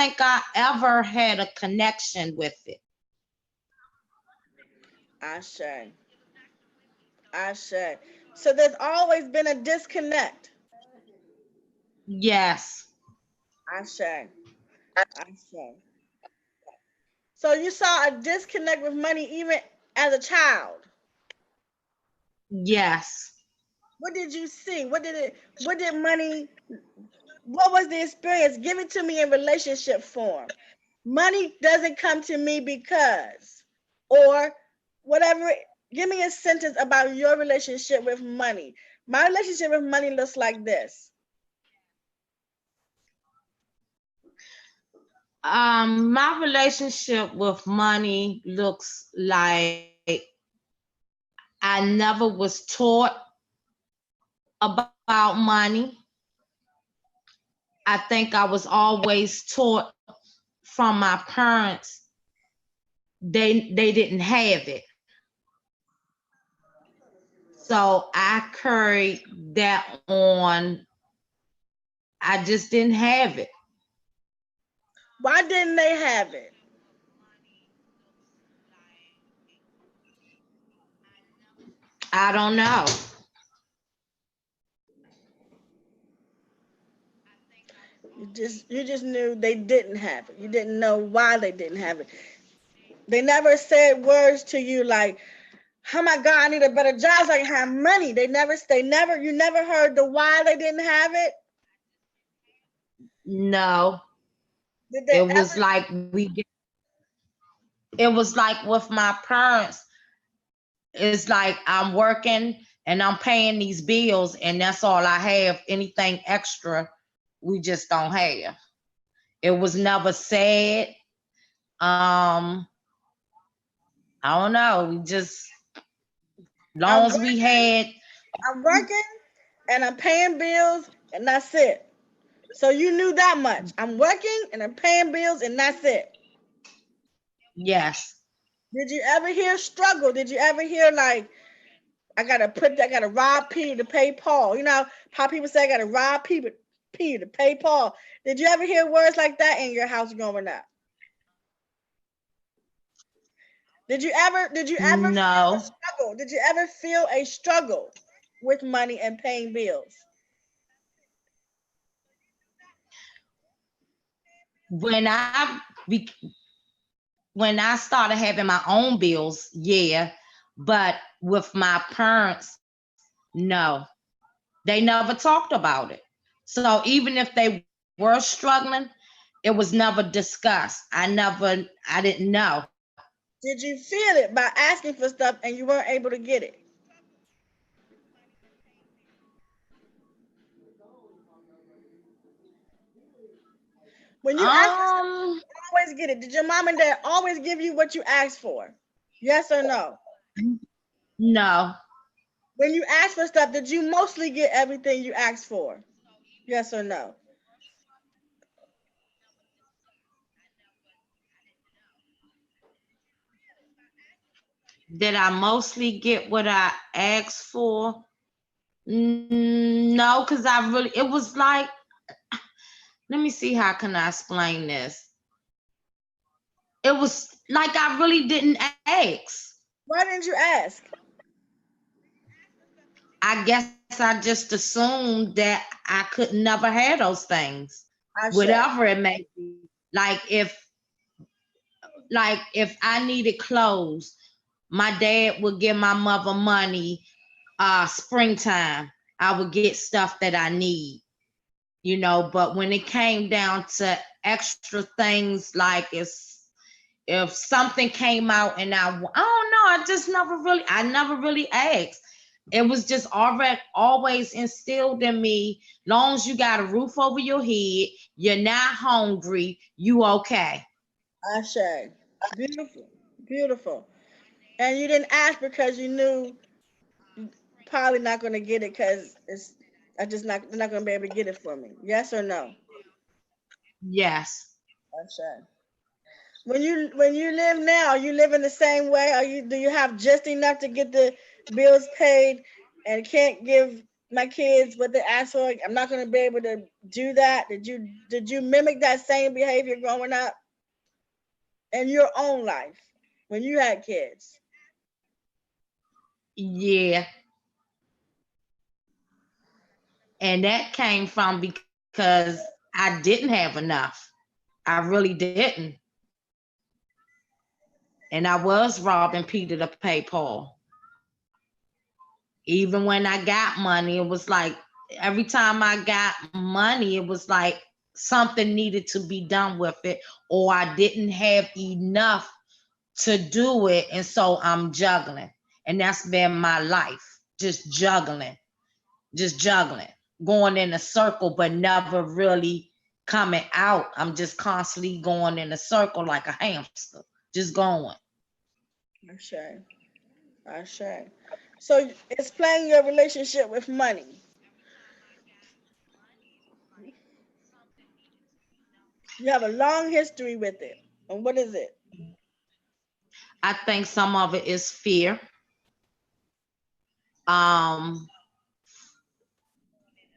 think I ever had a connection with it. I say. I say. So there's always been a disconnect. Yes. I say. I say. So you saw a disconnect with money even as a child. Yes. What did you see? What did money, what was the experience? Give it to me in relationship form. Money doesn't come to me because, or whatever. Give me a sentence about your relationship with money. My relationship with money looks like this. My relationship with money looks like I never was taught about money. I think I was always taught from my parents they didn't have it. So I carried that on. I just didn't have it. Why didn't they have it? I don't know. You just knew they didn't have it. You didn't know why they didn't have it. They never said words to you like, "Oh my God, I need a better job so I can have money." You never heard the why they didn't have it. No. Did It they was ever? like it was like with my parents, it's like I'm working and I'm paying these bills and that's all I have. Anything extra, we just don't have. It was never said. Um, I don't know. We just long I'm as we working, had. I'm working, and I'm paying bills, and that's it. So you knew that much. I'm working and I'm paying bills, and that's it. Yes. Did you ever hear struggle? Did you ever hear like, I gotta rob Peter to pay Paul? You know how people say I gotta rob Peter to pay Paul. Did you ever hear words like that in your house growing up? Did you ever feel a No. struggle? Did you ever feel a struggle with money and paying bills? When be, when I started having my own bills, yeah, but with my parents, no, they never talked about it. So even if they were struggling, it was never discussed. I didn't know. Did you feel it by asking for stuff and you weren't able to get it? When you ask for stuff, Um, you always get it. Did your mom and dad always give you what you asked for? Yes or no? no. When you ask for stuff, did you mostly get everything you asked for? Yes or no? Did I mostly get what I asked for? No, because I really, it was like, let me see how can I explain this. It was like I really didn't ask. Why didn't you ask? I guess I just assumed that I could never have those things, I said. whatever it may be. Like if I needed clothes, my dad would give my mother money. Springtime, I would get stuff that I need, But when it came down to extra things, like if something came out and I don't know, I never really asked. It was just already always instilled in me. Long as you got a roof over your head, you're not hungry, you okay. I said. Beautiful. Beautiful. And you didn't ask because you knew you probably not going to get it because I just not they're not going to be able to get it for me. Yes or no? Yes. I said. When you live now, you live in the same way. Do you have just enough to get the bills paid and can't give? my kids what they ask for. I'm not going to be able to do that. Did you mimic that same behavior growing up in your own life when you had kids? Yeah. And that came from because I didn't have enough. I really didn't. And I was robbing Peter to pay Paul. Even when I got money, it was like every time I got money, it was like something needed to be done with it, or I didn't have enough to do it. And so I'm juggling. And that's been my life. Just juggling, going in a circle, but never really coming out. I'm just constantly going in a circle like a hamster, just going. I sure. So explain your relationship with money. You have a long history with it. And what is it? I think some of it is fear. Um,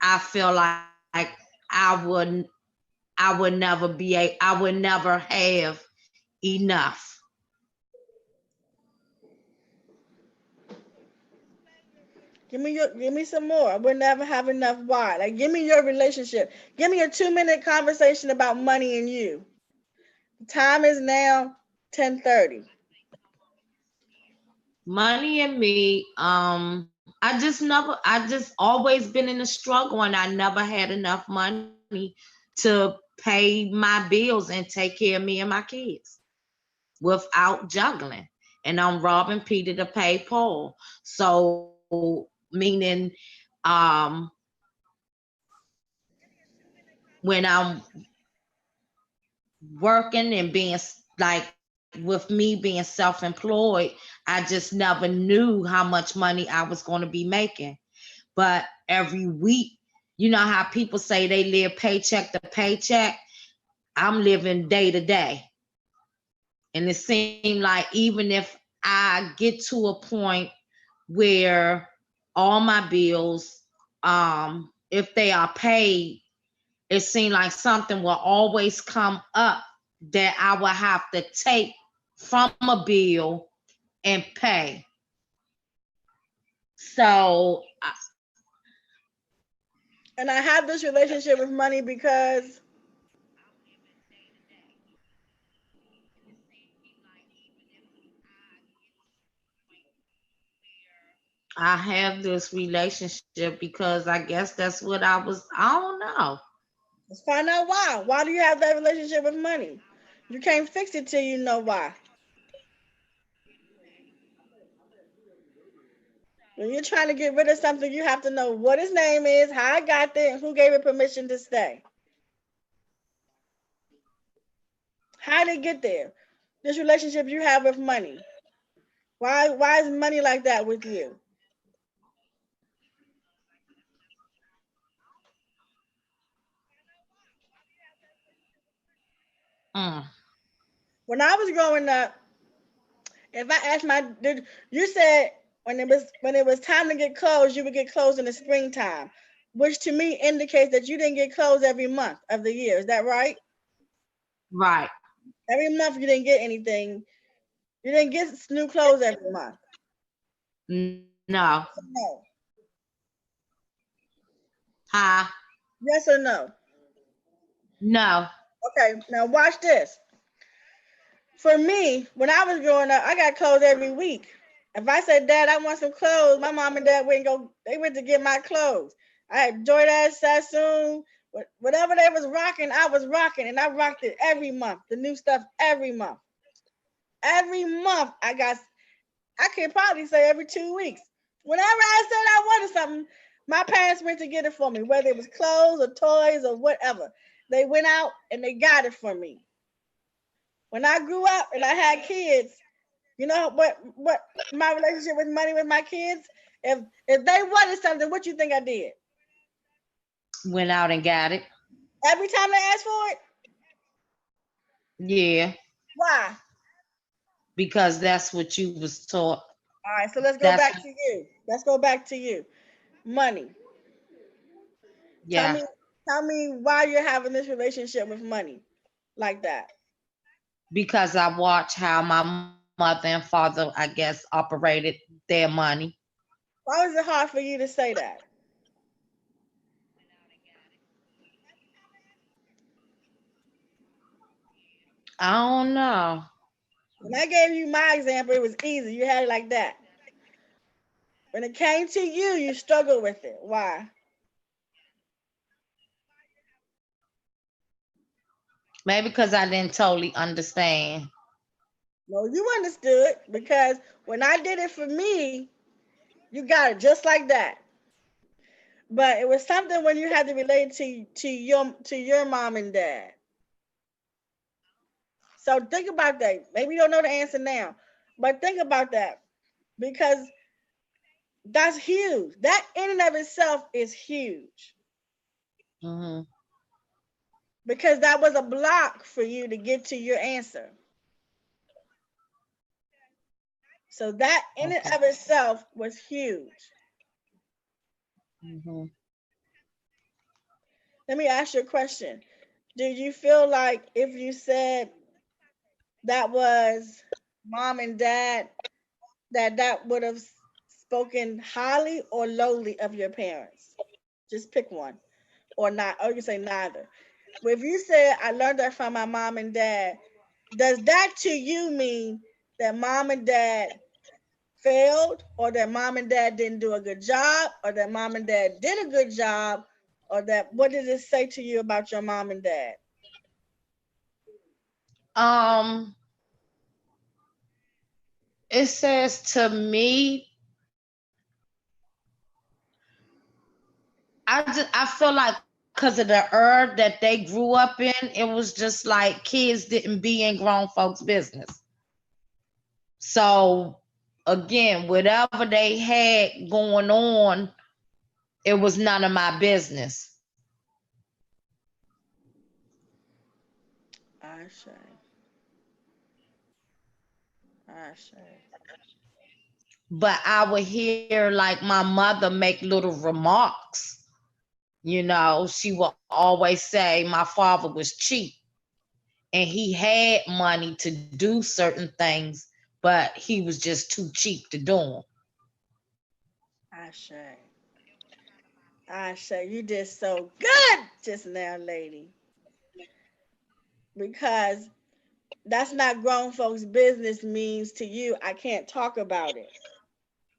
I feel like I would never I would never have enough. Give me some more. I would never have enough. Why? Like, give me your relationship. Give me a 2-minute conversation about money and you. Time is now 10:30. Money and me, I just always been in a struggle, and I never had enough money to pay my bills and take care of me and my kids without juggling. And I'm robbing Peter to pay Paul. So meaning, um, when I'm working and being like with me being self-employed, I just never knew how much money I was going to be making. But every week, you know how people say they live paycheck to paycheck? I'm living day to day. And it seemed like even if I get to a point where all my bills, if they are paid, it seemed like something will always come up that I will have to take from a bill and pay. So And I have this relationship with money because I have this relationship because I guess that's what I don't know. let's find out why. Why do you have that relationship with money? You can't fix it till you know why. When you're trying to get rid of something, you have to know what his name is, how I got there, and who gave it permission to stay. How did it get there? This relationship you have with money. Why is money like that with you? Mm. When I was growing up, if I asked you said when it was time to get clothes, you would get clothes in the springtime, which to me indicates that you didn't get clothes every month of the year. Is that right? Right. Every month you didn't get anything. You didn't get new clothes every month. No. No. Huh? Yes or no? No. Okay, now watch this. For me, when I was growing up, I got clothes every week. If I said, Dad, I want some clothes, my mom and dad they went to get my clothes. I had Jordan, Sassoon, whatever they was rocking, I was rocking, and I rocked it every month. The new stuff every month. Every month I can probably say every 2 weeks. Whenever I said I wanted something, my parents went to get it for me, whether it was clothes or toys or whatever. They went out and they got it for me. When I grew up and I had kids, you know what my relationship with money with my kids? If they wanted something, what you think I did? Went out and got it. Every time they asked for it? Yeah. Why? Because that's what you was taught. All right, so let's go That's back to you. Let's go back to you. Money. Tell Yeah, me, tell me why you're having this relationship with money like that. because I watched how my mother and father, I guess, operated their money. Why was it hard for you to say that? I don't know. When I gave you my example, it was easy. You had it like that. When it came to you, you struggled with it. Why? Maybe because I didn't totally understand. No, you understood because when I did it for me, you got it just like that. But it was something when you had to relate to your mom and dad. So think about that. Maybe you don't know the answer now, but think about that because that's huge. That in and of itself is huge Hmm. because that was a block for you to get to your answer. So that in and Okay. of itself was huge. Hmm. Let me ask you a question. Did you feel like if you said that was mom and dad, that would have spoken highly or lowly of your parents? Just pick one, or not, or you can say neither. But if you said I learned that from my mom and dad, does that to you mean that mom and dad failed, or that mom and dad didn't do a good job, or that mom and dad did a good job, or that what did it say to you about your mom and dad? Um, it says to me, I feel like because of the era that they grew up in, it was just like kids didn't be in grown folks' business. So again, whatever they had going on, it was none of my business. I say, I say. But I would hear like my mother make little remarks. You know, she would always say my father was cheap and he had money to do certain things, but he was just too cheap to do them. I say. I say you did so good just now, lady. Because that's not grown folks' business means to you. I can't talk about it.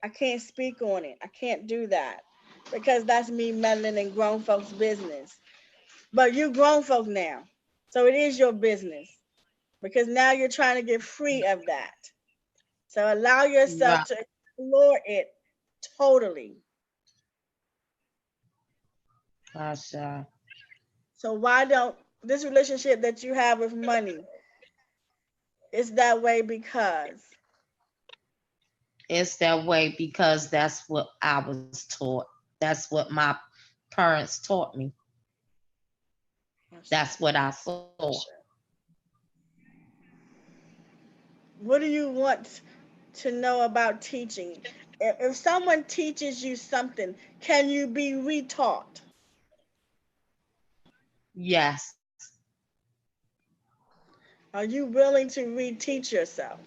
I can't speak on it. I can't do that. Because that's me meddling in grown folks' business. But you grown folk now. So it is your business. Because now you're trying to get free of that. So allow yourself Right. to explore it totally. Tasha. So why don't this relationship that you have with money is that way because It's that way because that's what I was taught. That's what my parents taught me. That's what I saw. what do you want to know about teaching? If someone teaches you something, can you be retaught? Yes. Are you willing to reteach yourself?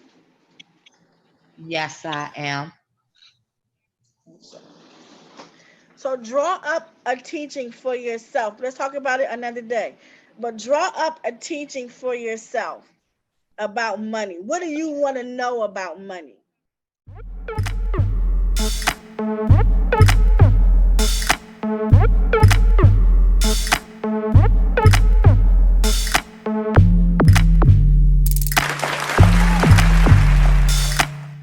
Yes, I am. So draw up a teaching for yourself. Let's talk about it another day. But draw up a teaching for yourself about money. What do you want to know about money?